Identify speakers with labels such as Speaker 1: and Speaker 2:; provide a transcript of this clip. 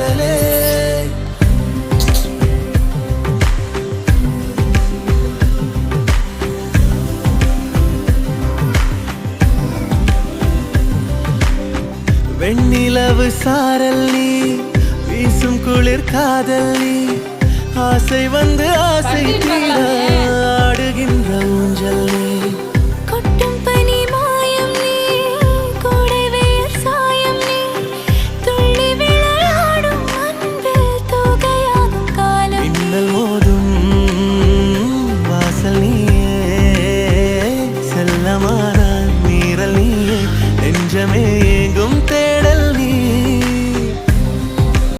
Speaker 1: காதலே. வெண்ணிலவு சாரல் நீ, வீசும் குளிர் காதல் நீ, ஆசை வந்து ஆசை தீர ஆடுகின்ற ஊஞ்சல் நீ.